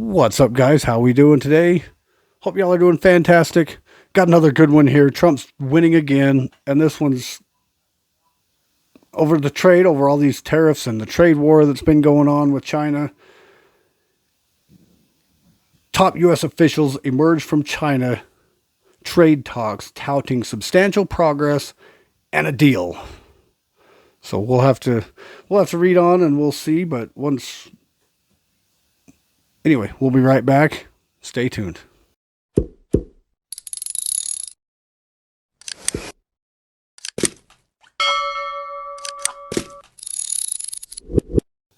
What's up, guys? How we doing today? Hope y'all are doing fantastic. Got another good one here. Trump's winning again, and this one's over the trade, over all these tariffs and the trade war that's been going on with China. Top U.S. officials emerged from China trade talks touting substantial progress and a deal. So we'll have to read on and we'll see, but anyway, we'll be right back. Stay tuned.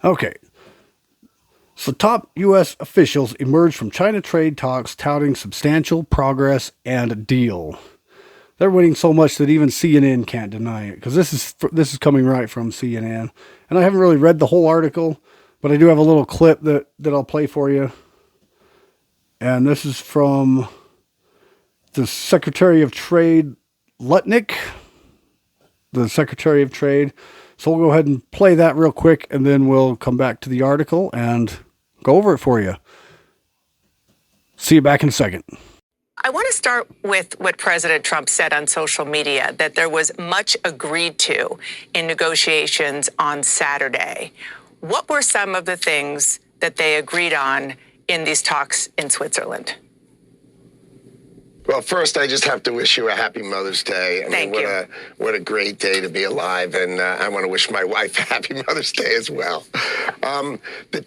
Okay. So top U.S. officials emerged from China trade talks touting substantial progress and a deal. They're winning so much that even CNN can't deny it, because this is coming right from CNN. And I haven't really read the whole article, but I do have a little clip that I'll play for you. And this is from the Secretary of Trade, Lutnick, the Secretary of Trade. So we'll go ahead and play that real quick, and then we'll come back to the article and go over it for you. See you back in a second. I want to start with what President Trump said on social media, that there was much agreed to in negotiations on Saturday. What were some of the things that they agreed on in these talks in Switzerland? Well, first, I just have to wish you a happy Mother's Day. Thank you. What a great day to be alive, and I want to wish my wife a happy Mother's Day as well. The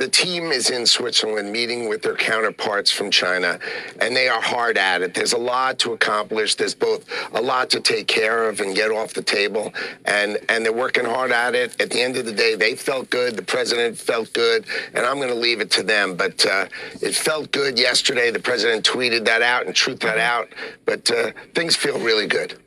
team is in Switzerland meeting with their counterparts from China, and they are hard at it. There's a lot to accomplish. There's both a lot to take care of and get off the table, and they're working hard at it. At the end of the day, they felt good. The president felt good, and I'm going to leave it to them. But it felt good yesterday. The president tweeted that out and truthed that out, but things feel really good.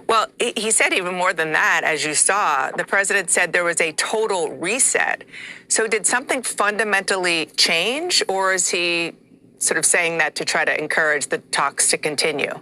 Well, he said even more than that, as you saw. The president said there was a total reset. So did something fundamentally change, or is he sort of saying that to try to encourage the talks to continue?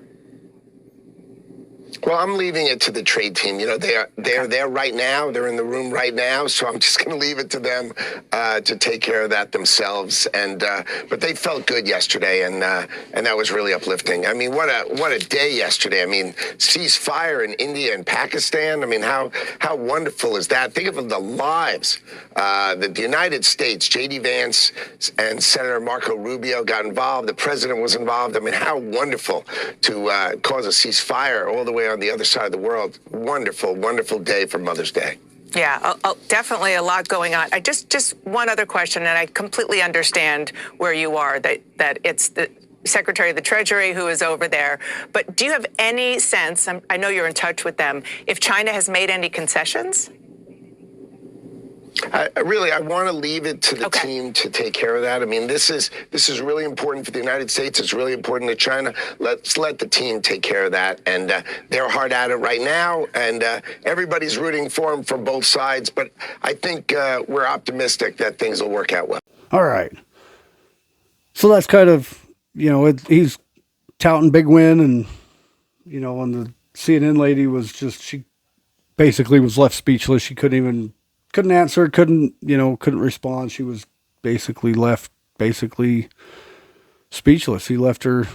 Well, I'm leaving it to the trade team. You know, they're there right now. They're in the room right now. So I'm just going to leave it to them to take care of that themselves. But they felt good yesterday, and that was really uplifting. I mean, what a day yesterday. I mean, ceasefire in India and Pakistan. I mean, how wonderful is that? Think of the lives that the United States, J.D. Vance and Senator Marco Rubio got involved. The president was involved. I mean, how wonderful to cause a ceasefire all the way on the other side of the world. Wonderful, wonderful day for Mother's Day. Yeah, definitely a lot going on. Just one other question, and I completely understand where you are, that it's the Secretary of the Treasury who is over there. But do you have any sense, I know you're in touch with them, if China has made any concessions? I want to leave it to the team to take care of that. I mean, this is really important for the United States. It's really important to China. Let's let the team take care of that. And they're hard at it right now, and everybody's rooting for them from both sides. But I think we're optimistic that things will work out well. All right. So that's kind of, he's touting big win, and, when the CNN lady she basically was left speechless. She couldn't answer, couldn't respond. She was left speechless. He left her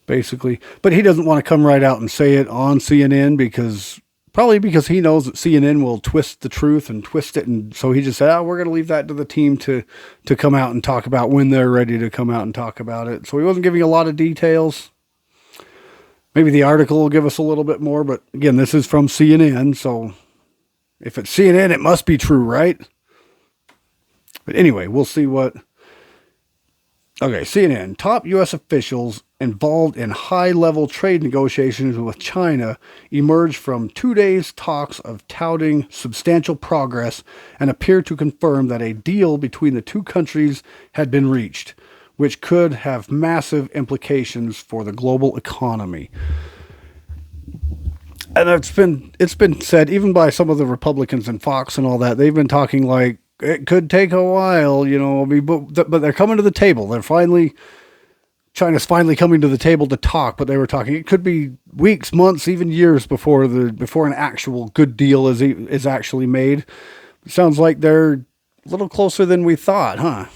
but he doesn't want to come right out and say it on CNN because he knows that CNN will twist the truth and twist it. And so he just said, we're going to leave that to the team to come out and talk about when they're ready to come out and talk about it. So he wasn't giving a lot of details. Maybe the article will give us a little bit more, but again, this is from CNN. So if it's CNN, it must be true, right? But anyway, we'll see what... Okay, CNN. Top U.S. officials involved in high-level trade negotiations with China emerged from 2 days' talks of touting substantial progress and appear to confirm that a deal between the two countries had been reached, which could have massive implications for the global economy. And it's been said, even by some of the Republicans and Fox and all that, they've been talking like it could take a while, but they're coming to the table. China's finally coming to the table to talk, but they were talking. It could be weeks, months, even years before an actual good deal is actually made. It sounds like they're little closer than we thought, huh?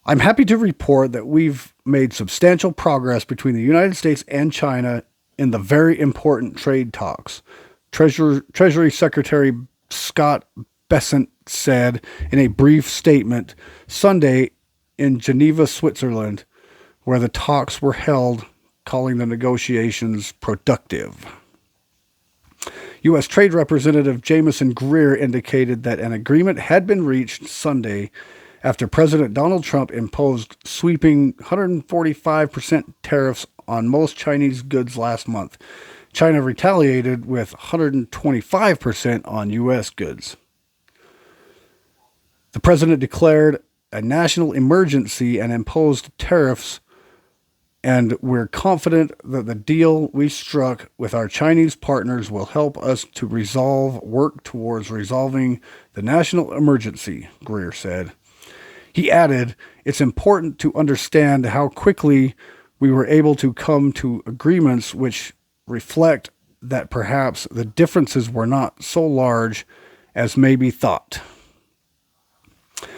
I'm happy to report that we've made substantial progress between the United States and China in the very important trade talks, Treasury Secretary Scott Bessent said in a brief statement Sunday in Geneva, Switzerland, where the talks were held, calling the negotiations productive. U.S. Trade Representative Jamieson Greer indicated that an agreement had been reached Sunday after President Donald Trump imposed sweeping 145% tariffs on most Chinese goods last month. China retaliated with 125% on U.S. goods. The president declared a national emergency and imposed tariffs, and we're confident that the deal we struck with our Chinese partners will help us to work towards resolving the national emergency, Greer said. He added, it's important to understand how quickly we were able to come to agreements which reflect that perhaps the differences were not so large as may be thought.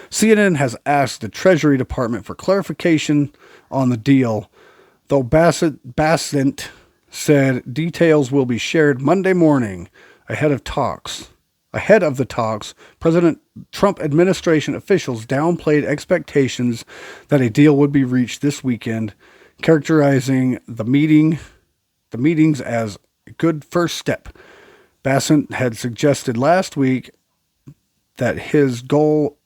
CNN has asked the Treasury Department for clarification on the deal, though Bessent said details will be shared Monday morning ahead of the talks, President Trump administration officials downplayed expectations that a deal would be reached this weekend, characterizing the meetings as a good first step. Bessent had suggested last week that his goal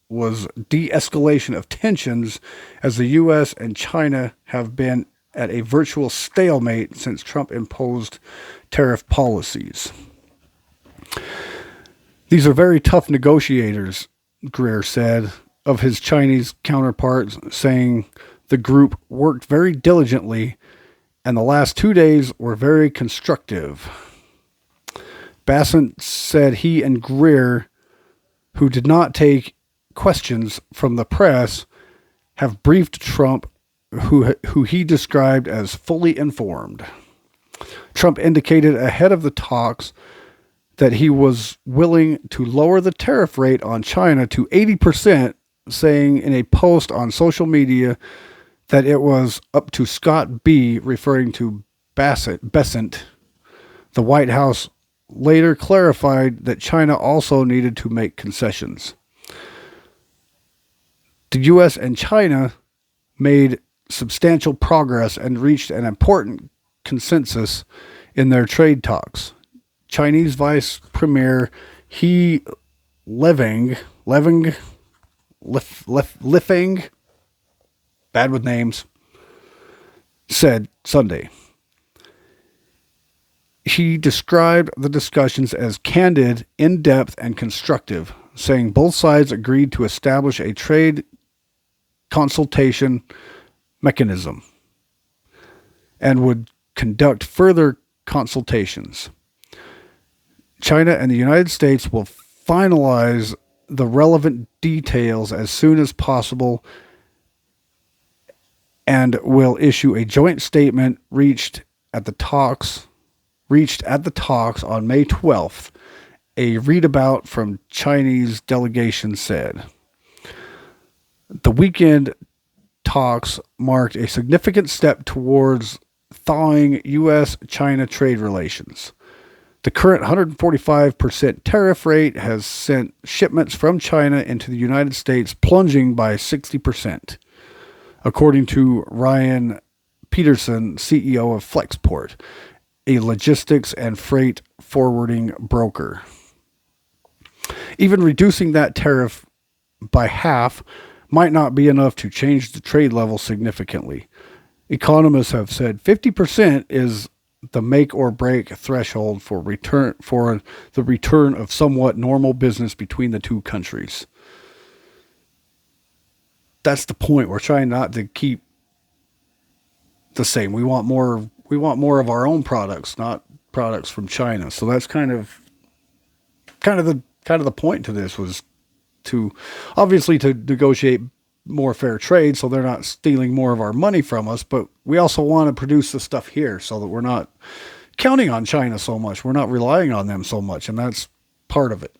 was de-escalation of tensions as the U.S. and China have been at a virtual stalemate since Trump imposed tariff policies. These are very tough negotiators, Greer said of his Chinese counterparts, saying the group worked very diligently and the last 2 days were very constructive. Bessent said he and Greer, who did not take questions from the press, have briefed Trump, who he described as fully informed. Trump indicated ahead of the talks that he was willing to lower the tariff rate on China to 80%, saying in a post on social media that it was up to Scott B., referring to Bessent. The White House later clarified that China also needed to make concessions. The U.S. and China made substantial progress and reached an important consensus in their trade talks. Chinese Vice Premier He Lifeng, bad with names, said Sunday. He described the discussions as candid, in-depth, and constructive, saying both sides agreed to establish a trade consultation mechanism and would conduct further consultations. China and the United States will finalize the relevant details as soon as possible and will issue a joint statement reached at the talks on May 12th, a readout from Chinese delegation said. The weekend talks marked a significant step towards thawing U.S.-China trade relations. The current 145% tariff rate has sent shipments from China into the United States plunging by 60%, according to Ryan Peterson, CEO of Flexport, a logistics and freight forwarding broker. Even reducing that tariff by half might not be enough to change the trade level significantly. Economists have said 50% is the make or break threshold for the return of somewhat normal business between the two countries. That's the point. We're trying not to keep the same. We want more of our own products, not products from China. So that's kind of the point to this, was to obviously to negotiate more fair trade so they're not stealing more of our money from us, but we also want to produce the stuff here so that we're not counting on China so much. We're not relying on them so much, and that's part of it.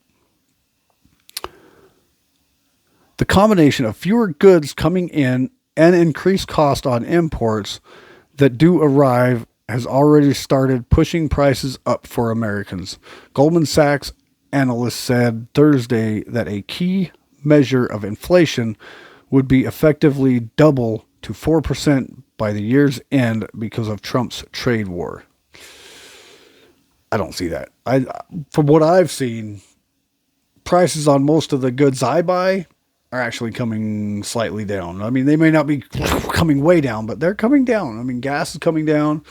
combination of fewer goods coming in and increased cost on imports that do arrive has already started pushing prices up for Americans. Goldman Sachs analysts said Thursday that a key measure of inflation would be effectively double to 4% by the year's end because of Trump's trade war. I don't see that. From what I've seen, prices on most of the goods I buy are actually coming slightly down. I mean, they may not be coming way down, but they're coming down. I mean, gas is coming down.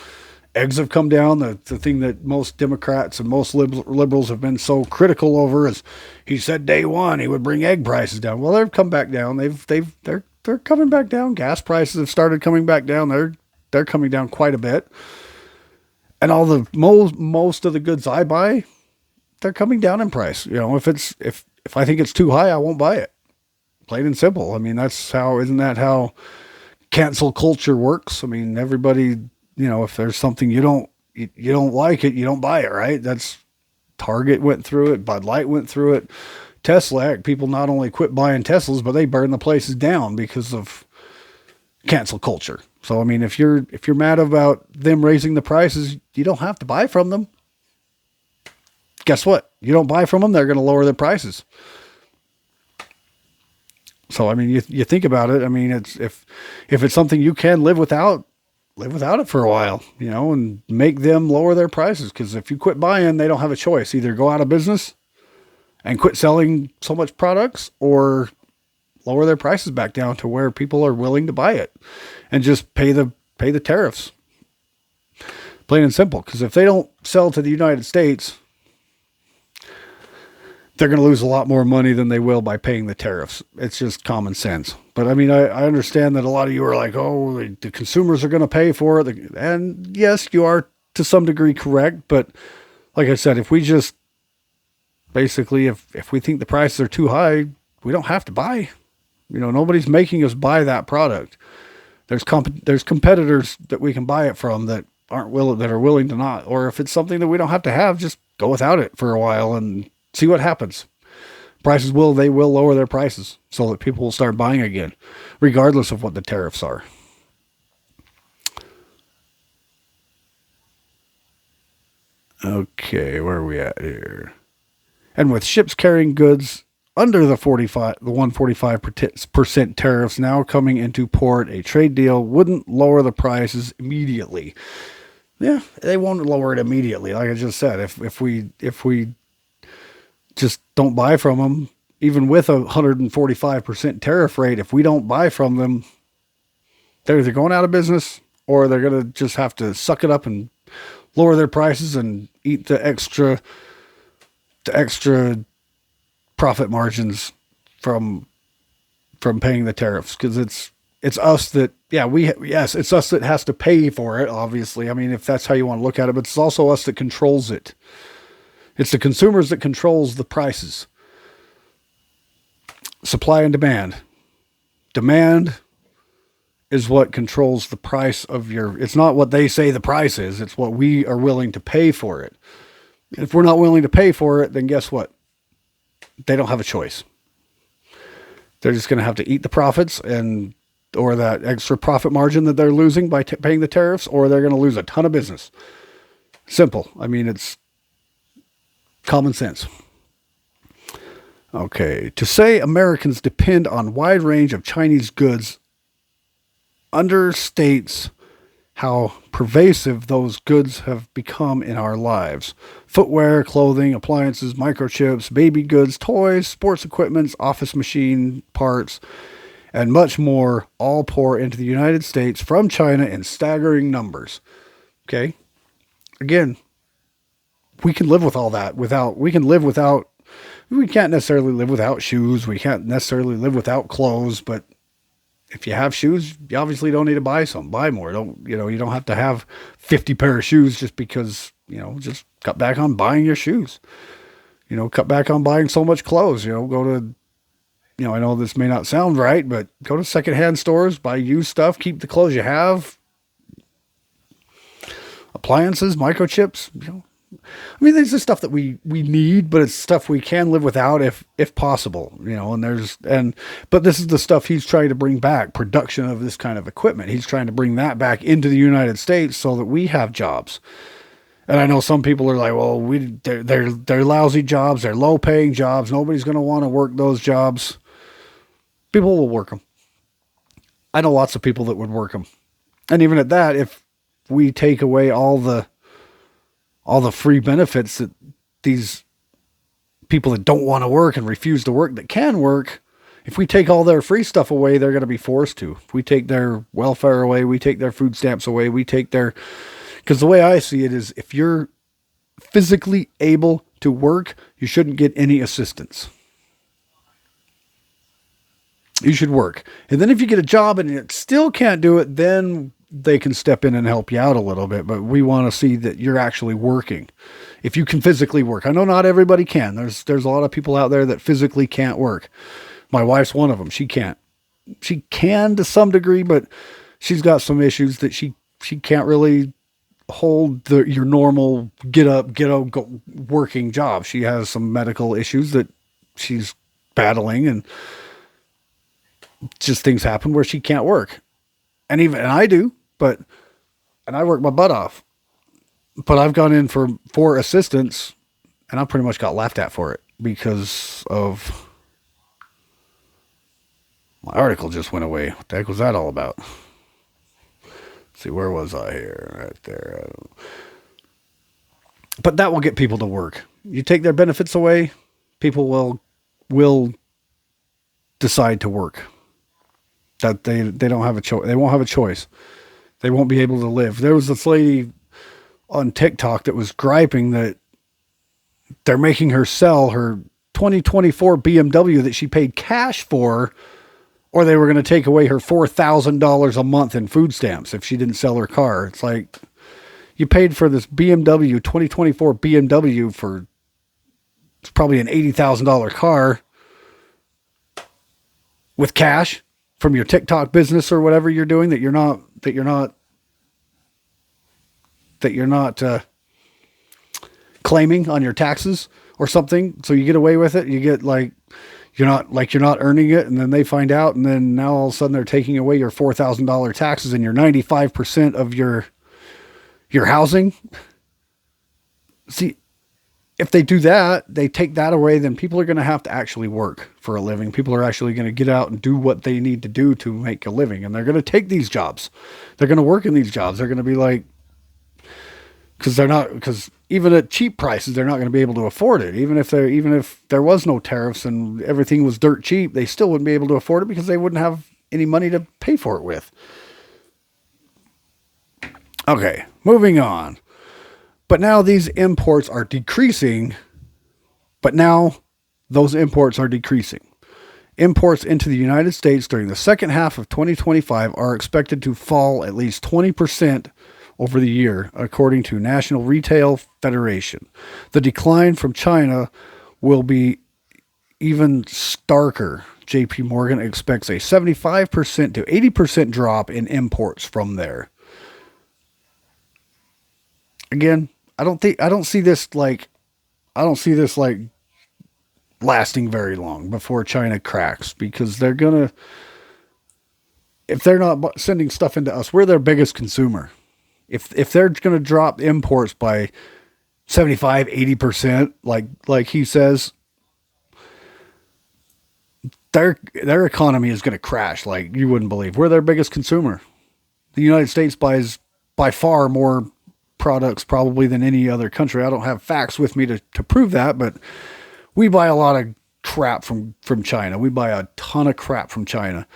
Eggs have come down. The thing that most Democrats and most liberals have been so critical over is he said day one he would bring egg prices down. Well, they've come back down. They're coming back down. Gas prices have started coming back down. They're coming down quite a bit. And all the most of the goods I buy, they're coming down in price. You know, if I think it's too high, I won't buy it. Plain and simple. I mean, isn't that how cancel culture works? I mean, everybody, you know, if there's something you don't like it, you don't buy it, right? That's Target went through it. Bud Light went through it. Tesla, people not only quit buying Teslas, but they burn the places down because of cancel culture. So, I mean, if you're mad about them raising the prices, you don't have to buy from them. Guess what? You don't buy from them, they're going to lower their prices. So, I mean, you think about it. I mean, it's if it's something you can live without it for a while, you know, and make them lower their prices. Because if you quit buying, they don't have a choice. Either go out of business and quit selling so much products, or lower their prices back down to where people are willing to buy it and just pay the tariffs. Plain and simple. Because if they don't sell to the United States, they're going to lose a lot more money than they will by paying the tariffs. It's just common sense. But I mean, I understand that a lot of you are like, oh, the consumers are going to pay for it. And yes, you are to some degree correct. But like I said, if we just basically, if we think the prices are too high, we don't have to buy. You know, nobody's making us buy that product. There's competitors that we can buy it from that are willing to not. Or if it's something that we don't have to have, just go without it for a while and see what happens. Prices will lower their prices so that people will start buying again, regardless of what the tariffs are. Okay, where are we at here? And with ships carrying goods under the 145% tariffs now coming into port, a trade deal wouldn't lower the prices immediately. Yeah, they won't lower it immediately. Like I just said, if we just don't buy from them, even with a 145% tariff rate, if we don't buy from them, they're either going out of business or they're going to just have to suck it up and lower their prices and eat the extra profit margins from paying the tariffs. Cause it's us that, it's us that has to pay for it. Obviously. I mean, if that's how you want to look at it, but it's also us that controls it. It's the consumers that controls the prices. Supply and demand. Demand is what controls the price of it's not what they say the price is. It's what we are willing to pay for it. If we're not willing to pay for it, then guess what? They don't have a choice. They're just going to have to eat the profits or that extra profit margin that they're losing by paying the tariffs, or they're going to lose a ton of business. Simple. I mean, it's common sense. Okay. To say Americans depend on a wide range of Chinese goods understates how pervasive those goods have become in our lives. Footwear, clothing, appliances, microchips, baby goods, toys, sports equipment, office machine parts, and much more all pour into the United States from China in staggering numbers. Okay. Again, we can live with all that we can't necessarily live without shoes. We can't necessarily live without clothes, but if you have shoes, you obviously don't need to buy more. You don't have to have 50 pair of shoes just because, just cut back on buying your shoes, cut back on buying so much clothes, go to, I know this may not sound right, but go to secondhand stores, buy used stuff, keep the clothes you have, appliances, microchips, I mean, this is stuff that we need, but it's stuff we can live without if possible, but this is the stuff he's trying to bring back, production of this kind of equipment. He's trying to bring that back into the United States so that we have jobs. And I know some people are like, well, they're lousy jobs. They're low paying jobs. Nobody's going to want to work those jobs. People will work them. I know lots of people that would work them. And even at that, if we take away all the free benefits that these people that don't want to work and refuse to work that can work, if we take all their free stuff away, they're going to be forced to. If we take their welfare away, we take their food stamps away, because the way I see it is if you're physically able to work, you shouldn't get any assistance. You should work. And then if you get a job and it still can't do it, then they can step in and help you out a little bit. But we want to see that you're actually working. If you can physically work. I know not everybody can. There's a lot of people out there that physically can't work. My wife's one of them. She can't. She can to some degree, but she's got some issues that she can't really hold your normal get up, go working job. She has some medical issues that she's battling, and just things happen where she can't work. And I do, and I work my butt off, but I've gone in for assistance and I pretty much got laughed at for it because of my article just went away. What the heck was that all about? Let's see, where was I here? Right there. But that will get people to work. You take their benefits away, people will decide to work. That they don't have a choice. They won't have a choice. They won't be able to live. There was this lady on TikTok that was griping that they're making her sell her 2024 BMW that she paid cash for, or they were going to take away her $4,000 a month in food stamps if she didn't sell her car. It's like, you paid for this BMW, 2024 BMW for, it's probably an $80,000 car with cash from your TikTok business or whatever you're doing that you're not claiming on your taxes or something. So you get away with it. You get you're not earning it. And then they find out. And then now all of a sudden they're taking away your $4,000 taxes and your 95% of your housing. See, if they do that, they take that away, then people are going to have to actually work for a living. People are actually going to get out and do what they need to do to make a living. And they're going to take these jobs. They're going to work in these jobs. They're going to be like, because even at cheap prices, they're not going to be able to afford it. Even if there was no tariffs and everything was dirt cheap, they still wouldn't be able to afford it because they wouldn't have any money to pay for it with. Okay, moving on. But now these imports are decreasing. But now those imports are decreasing. Imports into the United States during the second half of 2025 are expected to fall at least 20% over the year, according to National Retail Federation. The decline from China will be even starker. JP Morgan expects a 75% to 80% drop in imports from there. Again, I don't see this lasting very long before China cracks, because if they're not sending stuff into us, we're their biggest consumer. If they're going to drop imports by 75, 80%, like he says, their economy is going to crash like you wouldn't believe. We're their biggest consumer. The United States buys by far more products probably than any other country. I don't have facts with me to prove that, but we buy a lot of crap from China. We buy a ton of crap from China.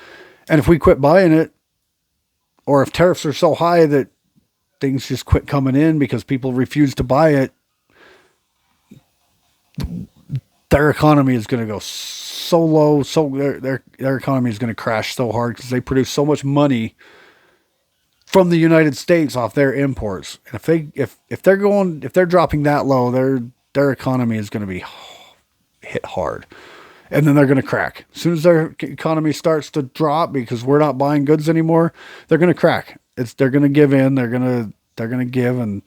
And if we quit buying it, or if tariffs are so high that things just quit coming in because people refuse to buy it, their economy is going to go so low. Their economy is going to crash so hard because they produce so much money from the United States off their imports. And if they're dropping that low, their economy is going to be hit hard, and then they're going to crack. As soon as their economy starts to drop because we're not buying goods anymore, they're going to crack. They're going to give in. They're going to give, and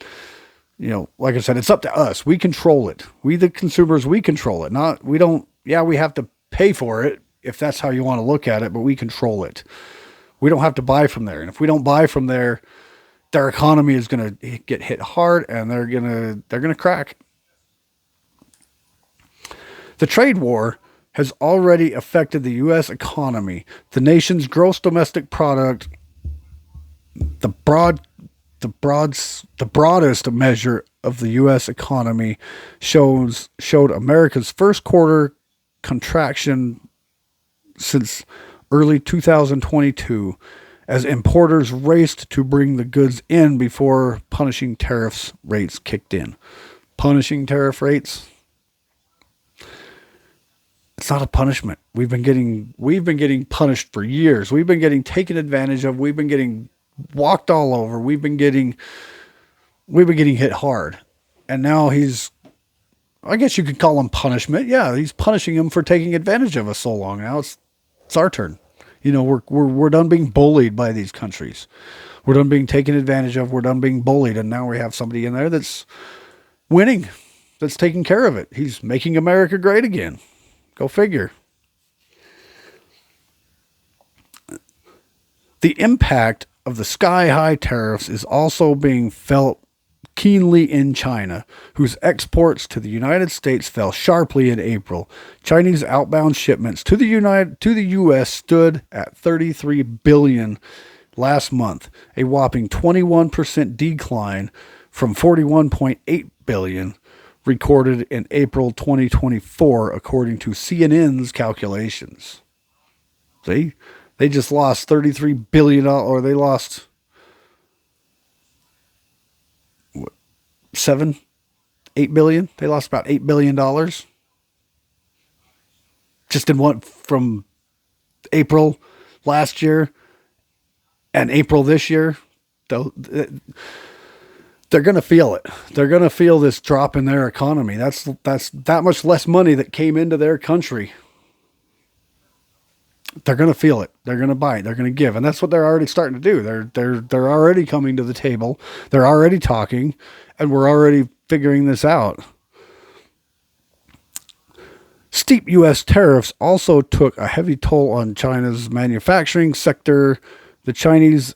Like I said, it's up to us. We control it. We, the consumers, we control it. We don't, we have to pay for it if that's how you want to look at it, but we control it. We don't have to buy from there. And if we don't buy from there, their economy is going to get hit hard and they're going to crack. The trade war has already affected the U.S. economy. The nation's gross domestic product, the broadest measure of the U.S. economy, showed America's first quarter contraction since early 2022 as importers raced to bring the goods in before punishing tariffs rates kicked in. Punishing tariff rates? It's not a punishment. We've been getting punished for years. We've been getting taken advantage of. We've been getting walked all over. We've been getting hit hard. And now I guess you could call him punishment. Yeah, he's punishing him for taking advantage of us so long. Now it's our turn. We're done being bullied by these countries. We're done being taken advantage of. We're done being bullied. And now we have somebody in there that's winning, that's taking care of it. He's making America great again. Go figure. The impact of the sky-high tariffs is also being felt keenly in China, whose exports to the United States fell sharply in April. Chinese outbound shipments to the U.S. stood at $33 billion last month, a whopping 21% decline from $41.8 billion recorded in April 2024, according to CNN's calculations. See? They just lost $33 billion, or they lost $8 billion. They lost about $8 billion just in one from April last year and April this year. They're going to feel it. They're going to feel this drop in their economy. That's that much less money that came into their country. They're going to feel it. They're going to buy. They're going to give. And that's what they're already starting to do. They're already coming to the table. They're already talking, and we're already figuring this out. Steep U.S. tariffs also took a heavy toll on China's manufacturing sector. The Chinese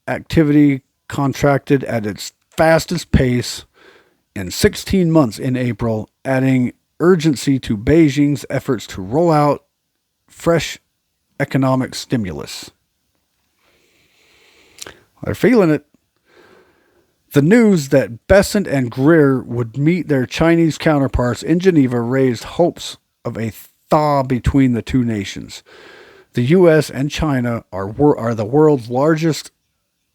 activity contracted at its fastest pace in 16 months in April, adding urgency to Beijing's efforts to roll out fresh economic stimulus. They're feeling it. The news that Besant and Greer would meet their Chinese counterparts in Geneva raised hopes of a thaw between the two nations. The U.S. and China are the world's largest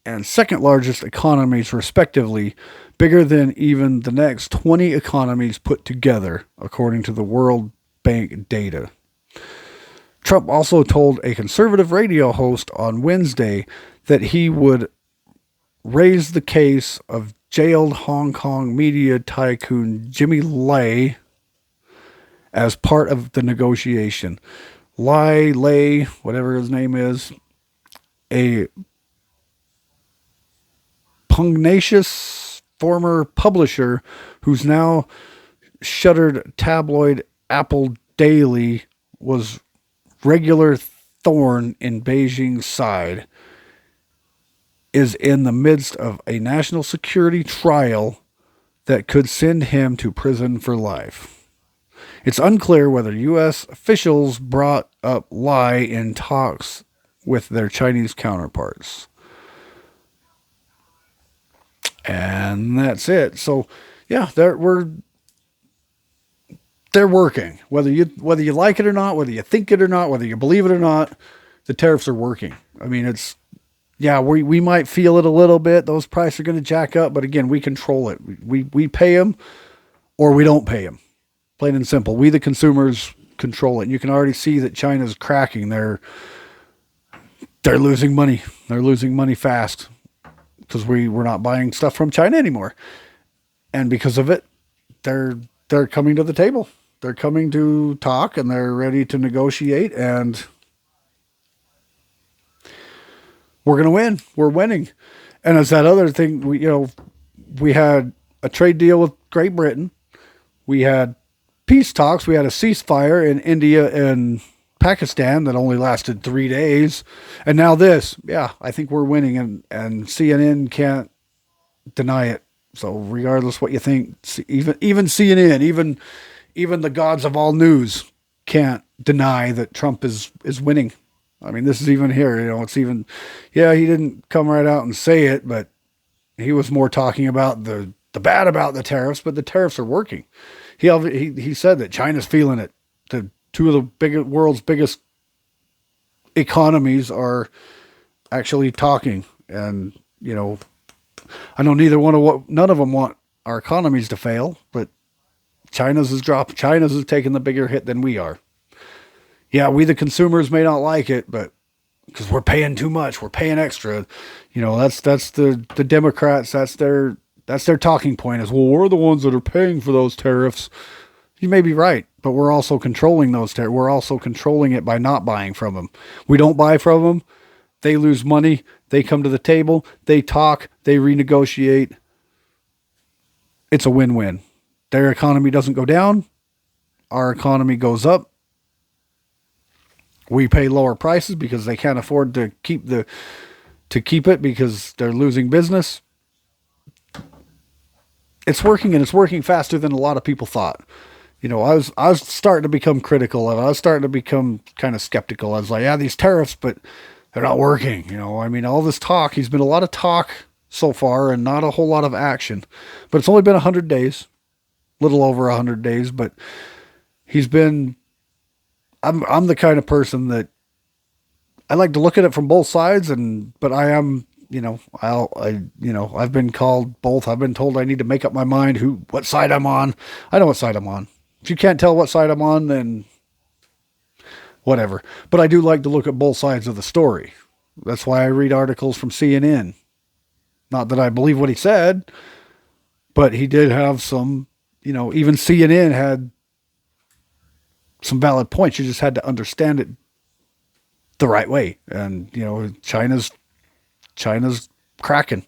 and second largest economies, respectively, bigger than even the next 20 economies put together, according to the World Bank data. Trump also told a conservative radio host on Wednesday that he would raise the case of jailed Hong Kong media tycoon Jimmy Lai as part of the negotiation. Lai, whatever his name is, a pugnacious former publisher who's now shuttered tabloid Apple Daily, was regular thorn in Beijing's side, is in the midst of a national security trial that could send him to prison for life. It's unclear whether U.S. officials brought up Lai in talks with their Chinese counterparts. And that's it. So, yeah, they're working. Whether you like it or not, whether you think it or not, whether you believe it or not, the tariffs are working. I mean, we might feel it a little bit. Those prices are going to jack up, but again, we control it. We pay them or we don't pay them. Plain and simple. We, the consumers, control it. And you can already see that China's cracking. They're losing money. They're losing money fast because we're not buying stuff from China anymore. And because of it, they're coming to the table. They're coming to talk, and they're ready to negotiate, and we're going to win. We're winning. And as that other thing, we had a trade deal with Great Britain. We had peace talks. We had a ceasefire in India and Pakistan that only lasted 3 days. And now this. Yeah, I think we're winning, and CNN can't deny it. So regardless what you think, even CNN, even the gods of all news can't deny that Trump is winning. I mean, this is even here, it's even, yeah, he didn't come right out and say it, but he was more talking about the bad about the tariffs, but the tariffs are working. He said that China's feeling it. The two of the world's biggest economies are actually talking, and I know none of them want our economies to fail, but China's is taking the bigger hit than we are. Yeah, we the consumers may not like it, but because we're paying too much, we're paying extra. That's the Democrats. That's their talking point is, well, we're the ones that are paying for those tariffs. You may be right, but we're also controlling those tariffs. We're also controlling it by not buying from them. We don't buy from them. They lose money. They come to the table. They talk. They renegotiate. It's a win-win. Their economy doesn't go down. Our economy goes up. We pay lower prices because they can't afford to keep it because they're losing business. It's working, and it's working faster than a lot of people thought. I was starting to become critical of it. I was starting to become kind of skeptical. I was like, yeah, these tariffs, but they're not working. I mean, all this talk, he's been a lot of talk so far and not a whole lot of action, but it's only been 100 days, little over 100 days, but he's been, I'm the kind of person that I like to look at it from both sides, but I am, I've been called both. I've been told I need to make up my mind what side I'm on. I know what side I'm on. If you can't tell what side I'm on, then whatever. But I do like to look at both sides of the story. That's why I read articles from CNN. Not that I believe what he said, but he did have some, even CNN had some valid points. You just had to understand it the right way. And, China's cracking.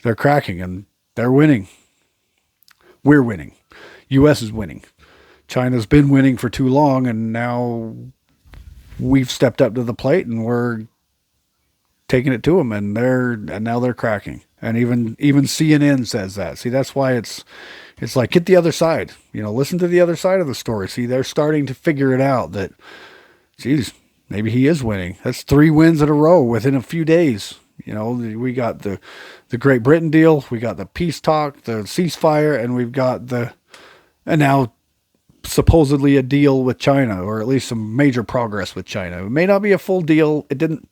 They're cracking and they're winning. We're winning. U.S. is winning. China's been winning for too long, and now we've stepped up to the plate and we're taking it to them, and now they're cracking. And even CNN says that. See, that's why it's like, get the other side, listen to the other side of the story. See, they're starting to figure it out that, geez, maybe he is winning. That's 3 wins in a row within a few days. We got the Great Britain deal, we got the peace talk, the ceasefire, and we've got and now supposedly a deal with China, or at least some major progress with China. It may not be a full deal. It didn't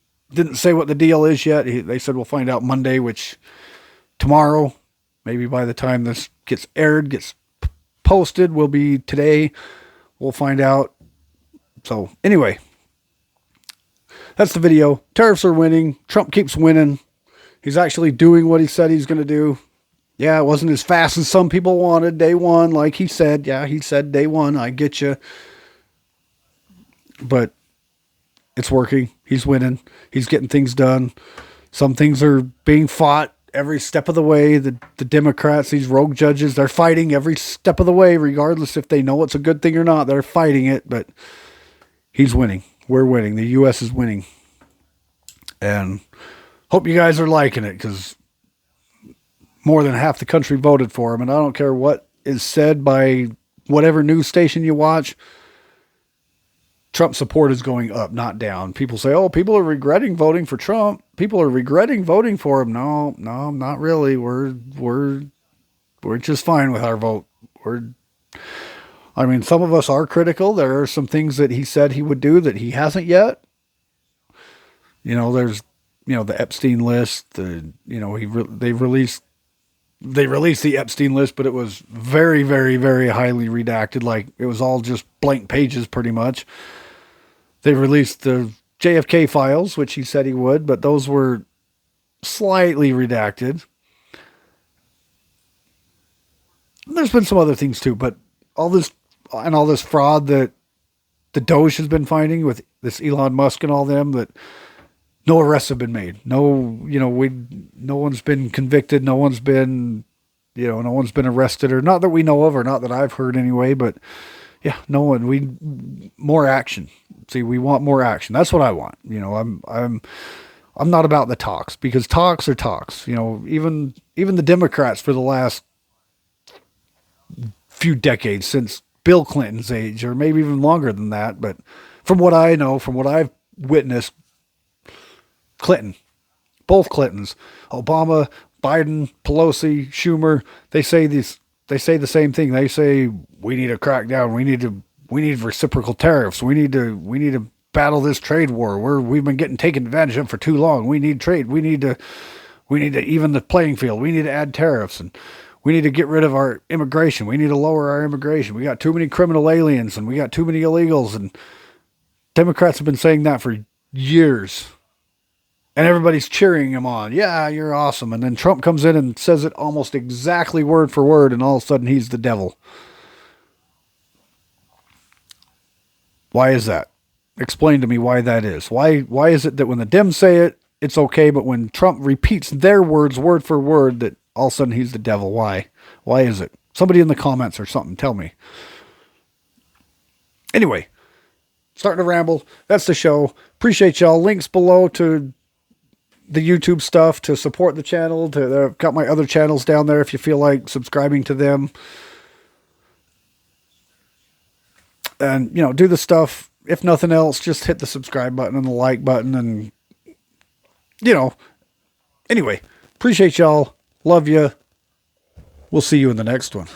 say what the deal is yet. They said we'll find out Monday, which tomorrow, maybe by the time this gets posted, will be today. We'll find out. So anyway, that's the video. Tariffs are winning. Trump keeps winning. He's actually doing what he said he's going to do. Yeah, it wasn't as fast as some people wanted. Day one, like he said. Yeah, he said day one. I get you. But it's working. He's winning. He's getting things done. Some things are being fought every step of the way. The Democrats, these rogue judges, they're fighting every step of the way, regardless if they know it's a good thing or not. They're fighting it, but he's winning. We're winning. The U.S. is winning. And hope you guys are liking it, because more than half the country voted for him. And I don't care what is said by whatever news station you watch. Trump support is going up, not down. People say, oh, people are regretting voting for Trump. People are regretting voting for him. No, not really. We're just fine with our vote. Some of us are critical. There are some things that he said he would do that he hasn't yet. There's, the Epstein list. They released the Epstein list, but it was very, very, very highly redacted. Like, it was all just blank pages, pretty much. They released the JFK files, which he said he would, but those were slightly redacted. There's been some other things too, but all this fraud that the Doge has been finding with this Elon Musk and all them, that no arrests have been made. No one's been convicted. No one's been You know, no one's been arrested, or not that we know of, or not that I've heard anyway, but yeah, no one. More action. See, we want more action. That's what I want. You know, I'm not about the talks, because talks are talks. You know, even the Democrats for the last few decades, since Bill Clinton's age, or maybe even longer than that, but from what I know, from what I've witnessed, both Clintons, Obama, Biden, Pelosi, Schumer, they say the same thing. They say we need to crack down. We need reciprocal tariffs. We need to battle this trade war. We've been getting taken advantage of for too long. We need trade. We need to even the playing field. We need to add tariffs, and we need to get rid of our immigration. We need to lower our immigration. We got too many criminal aliens, and we got too many illegals. And Democrats have been saying that for years. And everybody's cheering him on. Yeah, you're awesome. And then Trump comes in and says it almost exactly word for word, and all of a sudden he's the devil. Why is that? Explain to me why that is. Why is it that when the Dems say it, it's okay, but when Trump repeats their words word for word, that all of a sudden he's the devil? Why? Why is it? Somebody in the comments or something, tell me. Anyway, starting to ramble. That's the show. Appreciate y'all. Links below to the YouTube stuff, to support the channel. I've got my other channels down there if you feel like subscribing to them. And, you know, do the stuff. If nothing else, just hit the subscribe button and the like button. And, you know, anyway, appreciate y'all. Love you. We'll see you in the next one.